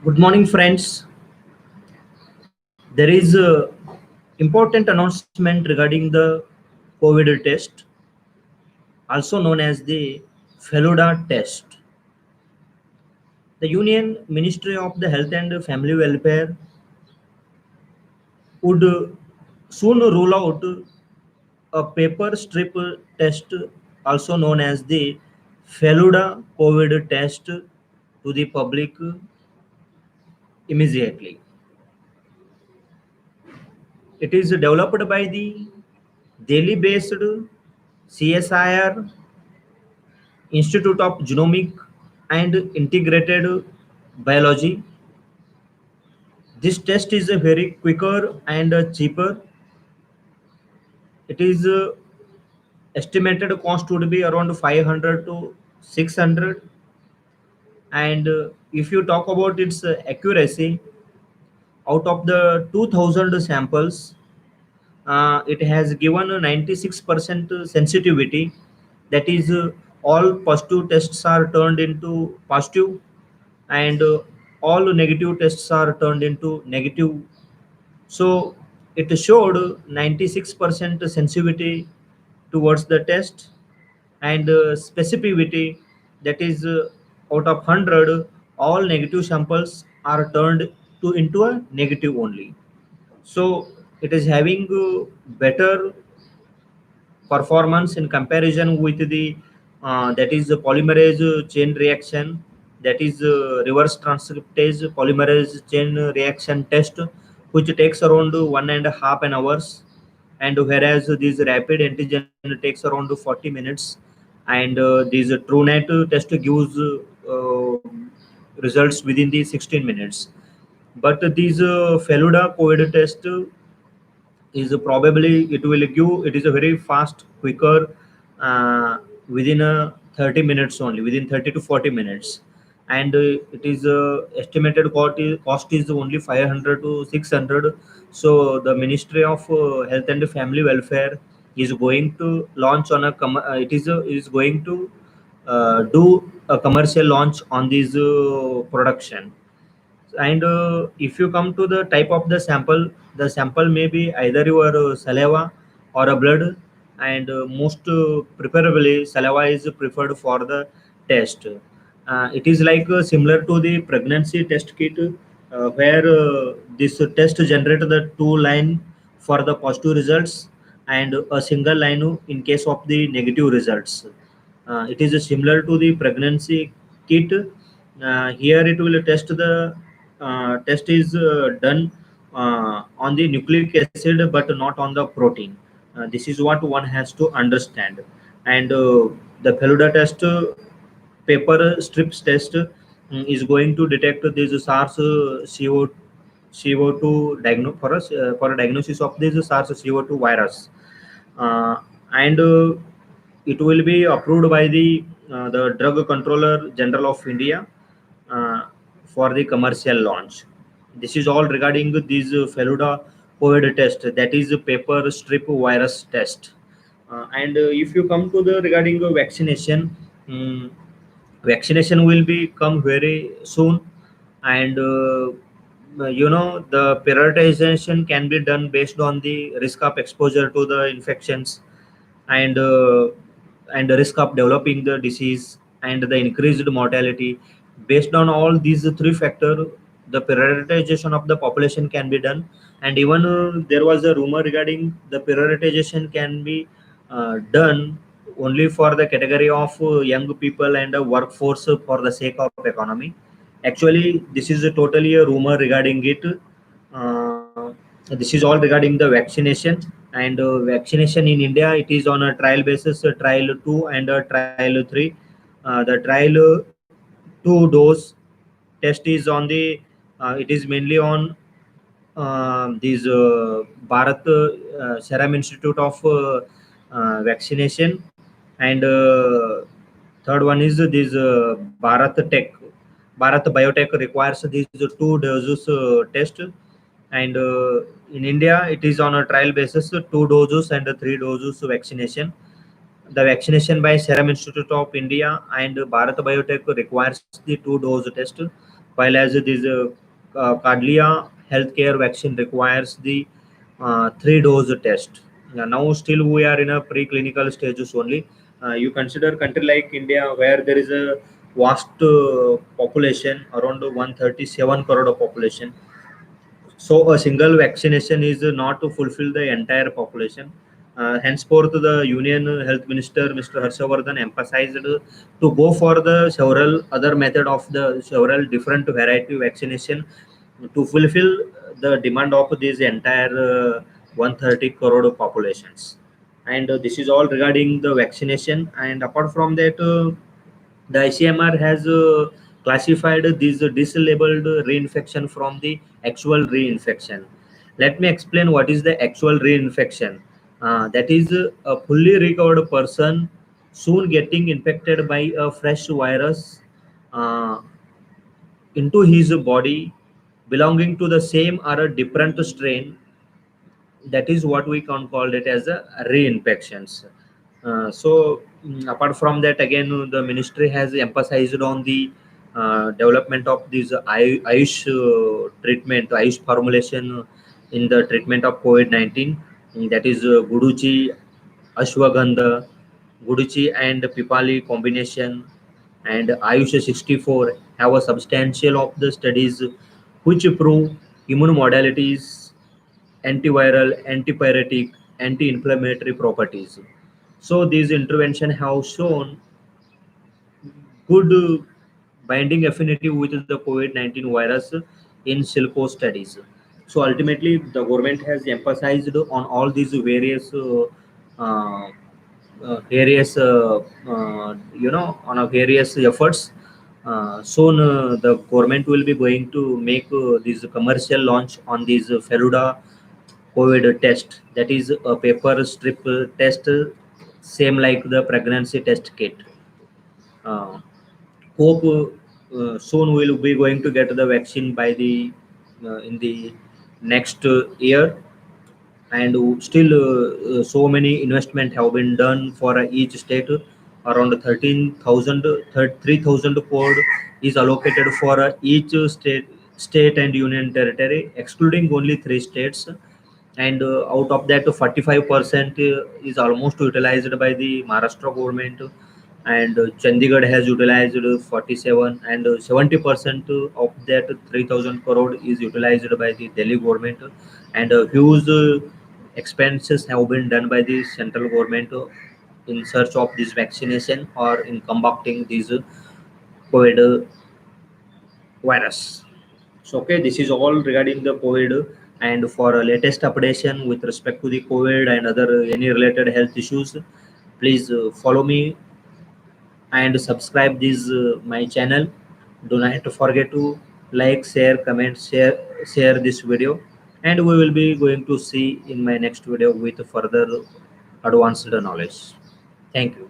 Good morning, friends. There is a important announcement regarding the COVID test, also known as the Feluda test. The Union Ministry of the Health and Family Welfare would soon roll out a paper strip test, also known as the Feluda COVID test, to the public immediately. It is developed by the Delhi based CSIR Institute of Genomic and Integrated Biology. This test is a very quicker and cheaper. It is estimated cost would be around 500 to 600. And if you talk about its accuracy, out of the 2000 samples, it has given a 96% sensitivity. That is, all positive tests are turned into positive, and all negative tests are turned into negative. So it showed 96% sensitivity towards the test, and specificity, that is, out of 100, all negative samples are turned to into a negative only. So it is having better performance in comparison with the that is the polymerase chain reaction, that is reverse transcriptase polymerase chain reaction test, which takes around 1.5 hours, and whereas this rapid antigen takes around 40 minutes, and this TrueNet test gives results within the 16 minutes. But these Feluda COVID test is probably it will give, it is a very fast, quicker, within a 30 minutes only, within 30 to 40 minutes. And it is estimated cost is only 500 to 600. So the Ministry of Health and Family Welfare is going to launch on is going to do a commercial launch on this production. And if you come to the type of the sample may be either your saliva or a blood, and most preferably saliva is preferred for the test. It is like similar to the pregnancy test kit, where this test generate the two line for the positive results, and a single line in case of the negative results. It is similar to the pregnancy kit. Here it will test is done on the nucleic acid but not on the protein. This is what one has to understand. And the Feluda test, paper strips test, is going to detect this SARS CO2 for a diagnosis of this SARS CO2 virus. uh, and it will be approved by the Drug Controller General of India uh, for the commercial launch. This is all regarding this Feluda COVID test, that is paper strip virus test. And if you come to the regarding vaccination, um, vaccination will be come very soon. And the prioritization can be done based on the risk of exposure to the infections, and the risk of developing the disease, and the increased mortality. Based on all these three factors, the prioritization of the population can be done. And even there was a rumor regarding the prioritization can be done only for the category of young people and workforce for the sake of economy. Actually, this is totally a rumor regarding it. This is all regarding the vaccination. And vaccination in India, it is on a trial basis, trial 2 and trial 3. The trial 2 dose test is on the it is mainly on these Bharat Serum Institute of vaccination. And third one is this Bharat Biotech requires these two doses test. And in India, it is on a trial basis, two doses and three doses vaccination. The vaccination by Serum Institute of India and Bharat Biotech requires the two dose test while as this Cardlia healthcare vaccine requires the three-dose test. Now still we are in a preclinical stages only. You consider country like India where there is a vast population around 137 crore of population, so a single vaccination is not to fulfill the entire population. Henceforth, the Union Health Minister, Mr. Harshavardhan, emphasized to go for the several other method of the several different variety vaccination to fulfill the demand of this entire 130 crore populations. And this is all regarding the vaccination. And apart from that, the ICMR has classified this dislabeled reinfection from the actual reinfection. Let me explain what is the actual reinfection. That is a fully recovered person soon getting infected by a fresh virus uh, into his body belonging to the same or a different strain. That is what we can call it as a reinfections. Apart from that, again, the ministry has emphasized on the development of this Ayush treatment, Ayush formulation in the treatment of COVID-19. That is Guduchi, Ashwagandha, Guduchi and Pipali combination, and Ayush 64 have a substantial of the studies which prove immune modalities, antiviral, antipyretic, anti-inflammatory properties. So these interventions have shown good binding affinity with the COVID-19 virus in silico studies. So ultimately, the government has emphasized on all these uh, various on a various efforts. Soon the government will be going to make this commercial launch on these Feluda COVID test. That is a paper strip test, same like the pregnancy test kit. Uh, Hope soon we'll be going to get the vaccine by the in the next year, and still so many investment have been done for each state. Around 13,000 3,000 crore is allocated for each state and union territory, excluding only three states. And out of that, 45% is almost utilized by the Maharashtra government, and Chandigarh has utilized 47, and 70% of that 3,000 crore is utilized by the Delhi government, and huge expenses have been done by the central government in search of this vaccination or in combating this COVID virus. So, okay, this is all regarding the COVID. And for a latest updation with respect to the COVID and other any related health issues, please follow me and subscribe this my channel. Do not forget to like, share, comment, share this video, and we will be going to see in my next video with further advanced knowledge. Thank you.